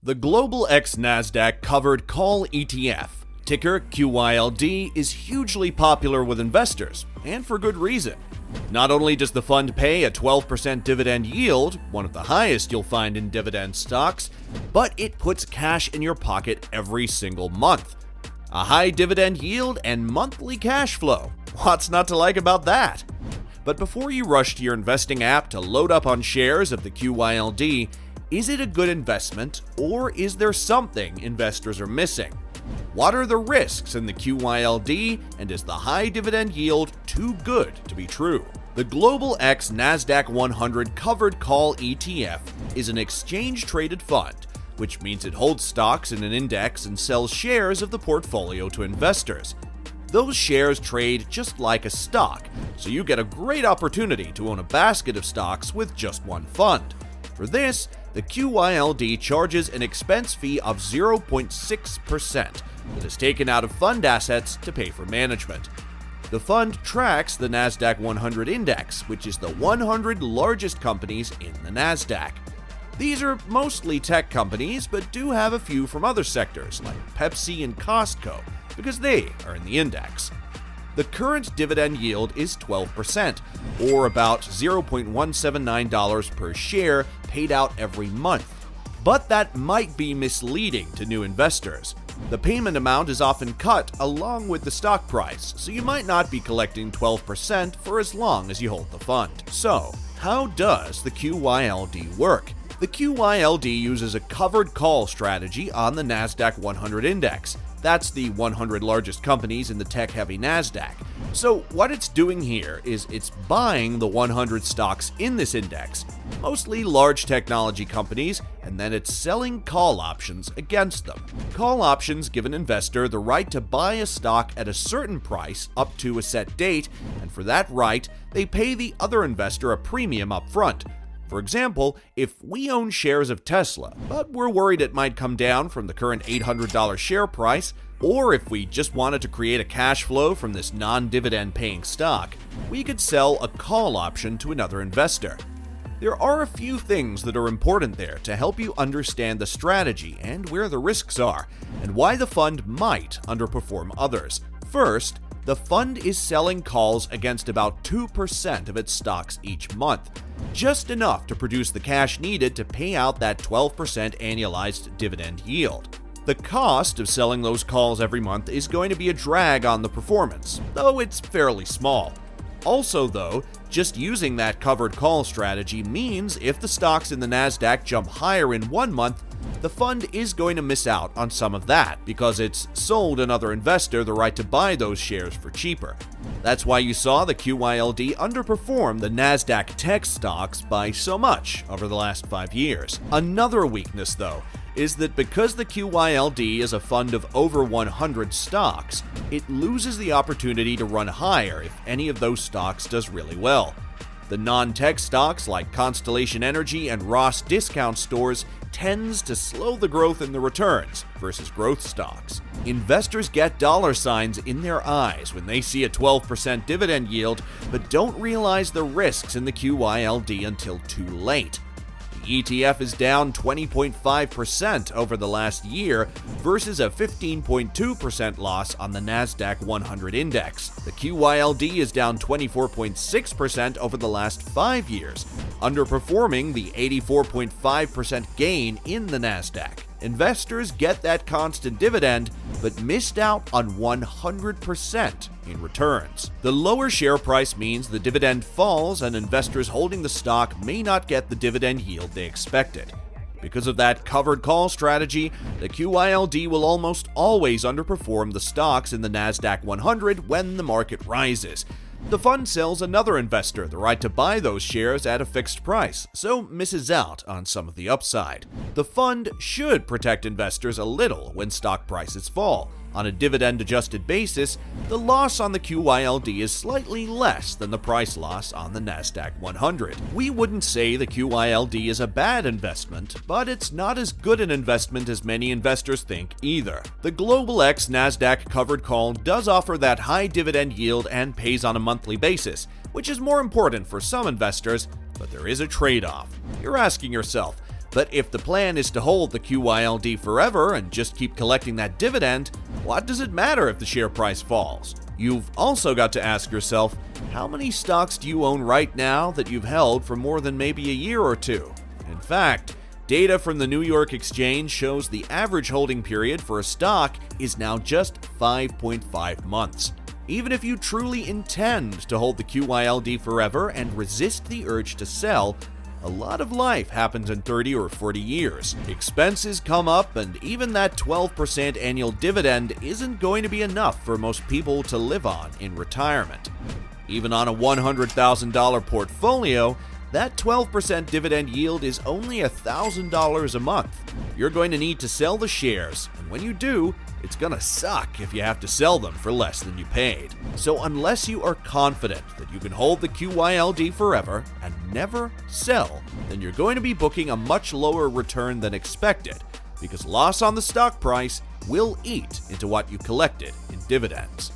The Global X Nasdaq Covered Call ETF, ticker QYLD, is hugely popular with investors, and for good reason. Not only does the fund pay a 12% dividend yield, one of the highest you'll find in dividend stocks, but it puts cash in your pocket every single month. A high dividend yield and monthly cash flow. What's not to like about that? But before you rush to your investing app to load up on shares of the QYLD, is it a good investment, or is there something investors are missing? What are the risks in the QYLD, and is the high dividend yield too good to be true? The Global X Nasdaq 100 Covered Call ETF is an exchange-traded fund, which means it holds stocks in an index and sells shares of the portfolio to investors. Those shares trade just like a stock, so you get a great opportunity to own a basket of stocks with just one fund. For this, the QYLD charges an expense fee of 0.6% that is taken out of fund assets to pay for management. The fund tracks the Nasdaq 100 index, which is the 100 largest companies in the Nasdaq. These are mostly tech companies, but do have a few from other sectors like Pepsi and Costco, because they are in the index. The current dividend yield is 12%, or about $0.179 per share paid out every month. But that might be misleading to new investors. The payment amount is often cut along with the stock price, so you might not be collecting 12% for as long as you hold the fund. So, how does the QYLD work? The QYLD uses a covered call strategy on the Nasdaq 100 index. That's the 100 largest companies in the tech-heavy Nasdaq. So what it's doing here is it's buying the 100 stocks in this index, mostly large technology companies, and then it's selling call options against them. Call options give an investor the right to buy a stock at a certain price up to a set date, and for that right, they pay the other investor a premium up front. For example, if we own shares of Tesla, but we're worried it might come down from the current $800 share price, or if we just wanted to create a cash flow from this non-dividend paying stock, we could sell a call option to another investor. There are a few things that are important there to help you understand the strategy and where the risks are, and why the fund might underperform others. First, the fund is selling calls against about 2% of its stocks each month, just enough to produce the cash needed to pay out that 12% annualized dividend yield. The cost of selling those calls every month is going to be a drag on the performance, though it's fairly small. Also though, just using that covered call strategy means if the stocks in the Nasdaq jump higher in one month, the fund is going to miss out on some of that because it's sold another investor the right to buy those shares for cheaper. That's why you saw the QYLD underperform the Nasdaq tech stocks by so much over the last 5 years. Another weakness, though, is that because the QYLD is a fund of over 100 stocks, it loses the opportunity to run higher if any of those stocks does really well. The non-tech stocks like Constellation Energy and Ross Discount Stores tends to slow the growth in the returns versus growth stocks. Investors get dollar signs in their eyes when they see a 12% dividend yield, but don't realize the risks in the QYLD until too late. The ETF is down 20.5% over the last year versus a 15.2% loss on the Nasdaq 100 index. The QYLD is down 24.6% over the last 5 years, underperforming the 84.5% gain in the Nasdaq. Investors get that constant dividend, but missed out on 100% in returns. The lower share price means the dividend falls and investors holding the stock may not get the dividend yield they expected. Because of that covered call strategy, the QYLD will almost always underperform the stocks in the Nasdaq 100 when the market rises. The fund sells another investor the right to buy those shares at a fixed price, so misses out on some of the upside. The fund should protect investors a little when stock prices fall. On a dividend-adjusted basis, the loss on the QYLD is slightly less than the price loss on the Nasdaq 100. We wouldn't say the QYLD is a bad investment, but it's not as good an investment as many investors think either. The Global X Nasdaq Covered Call does offer that high dividend yield and pays on a monthly basis, which is more important for some investors, but there is a trade-off. You're asking yourself, But if the plan is to hold the QYLD forever and just keep collecting that dividend, what does it matter if the share price falls? You've also got to ask yourself, how many stocks do you own right now that you've held for more than maybe a year or two? In fact, data from the New York Exchange shows the average holding period for a stock is now just 5.5 months. Even if you truly intend to hold the QYLD forever and resist the urge to sell, a lot of life happens in 30 or 40 years. Expenses come up, and even that 12% annual dividend isn't going to be enough for most people to live on in retirement. Even on a $100,000 portfolio, that 12% dividend yield is only $1,000 a month. You're going to need to sell the shares, and when you do, it's gonna suck if you have to sell them for less than you paid. So unless you are confident that you can hold the QYLD forever and never sell, then you're going to be booking a much lower return than expected, because loss on the stock price will eat into what you collected in dividends.